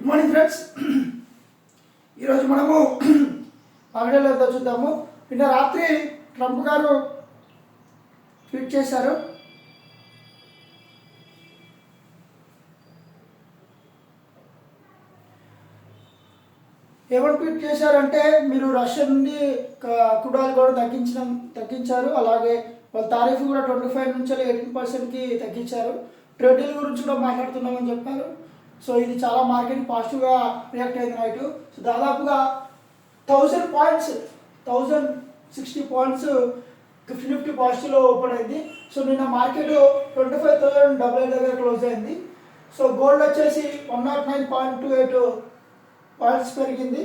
Morning friends, ఈరోజు మనము ఆంగ్లంలో చూద్దాము. నిన్న రాత్రి ట్రంప్ గారు ట్వీట్ చేశారు. ఏమని ట్వీట్ చేశారంటే, మీరు రష్యా నుండి క్రూడ్ కూడా తగ్గించారు. అలాగే వాళ్ళ తారీఫ్ కూడా 25 నుంచి 18%కి తగ్గించారు. ట్రేడ్ డీల్ గురించి కూడా మాట్లాడుతున్నామని చెప్పారు. సో ఇది చాలా మార్కెట్ పాజిటివ్గా రియాక్ట్ అయింది నైట్. సో దాదాపుగా 1000 పాయింట్స్ 1060 పాయింట్స్ నిఫ్టీ పాజిటివ్లో ఓపెన్ అయింది. సో నిన్న మార్కెట్ 25,088 దగ్గర క్లోజ్ అయింది. సో గోల్డ్ వచ్చేసి 109.28 పాయింట్స్ పెరిగింది.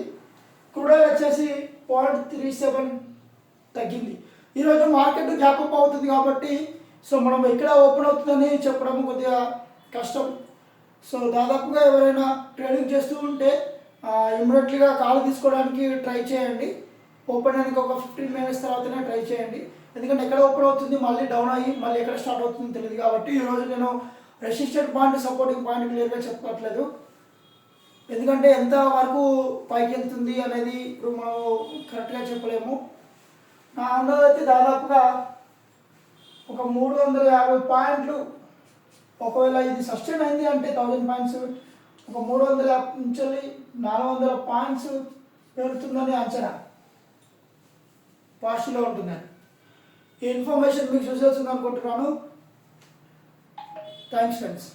క్రూడ్ ఆయిల్ వచ్చేసి 0.37 తగ్గింది. ఈరోజు మార్కెట్ గ్యాప్ అప్ అవుతుంది కాబట్టి సో మనం ఎక్కడ ఓపెన్ అవుతుందని చెప్పడం కొద్దిగా కష్టం. సో దాదాపుగా ఎవరైనా ట్రేడింగ్ చేస్తూ ఉంటే ఇమ్మీడియట్లీగా కాల్ తీసుకోవడానికి ట్రై చేయండి. ఓపెన్ అయ్యానికి ఒక 15 minutes తర్వాతనే ట్రై చేయండి. ఎందుకంటే ఎక్కడ ఓపెన్ అవుతుంది, మళ్ళీ డౌన్ అయ్యి మళ్ళీ ఎక్కడ స్టార్ట్ అవుతుందో తెలియదు. కాబట్టి ఈరోజు నేను రెసిస్టెంట్ పాయింట్, సపోర్టింగ్ పాయింట్ క్లియర్గా చెప్పట్లేదు. ఎందుకంటే ఎంత వరకు పైకి వెళ్తుంది అనేది ఇప్పుడు మనం కరెక్ట్గా చెప్పలేము. నా అందాజు అయితే దాదాపుగా ఒక 350 పాయింట్లు, ఒకవేళ ఇది సస్టైన్ అయింది అంటే 1000 పాయింట్స్, ఒక 350 నుంచి 400 పాయింట్స్ పెరుగుతుందని అంచనా, పాజిటివ్లో ఉంటుందని. ఈ ఇన్ఫర్మేషన్ మీకు చూసేస్తుంది అనుకుంటున్నాను. Thanks friends.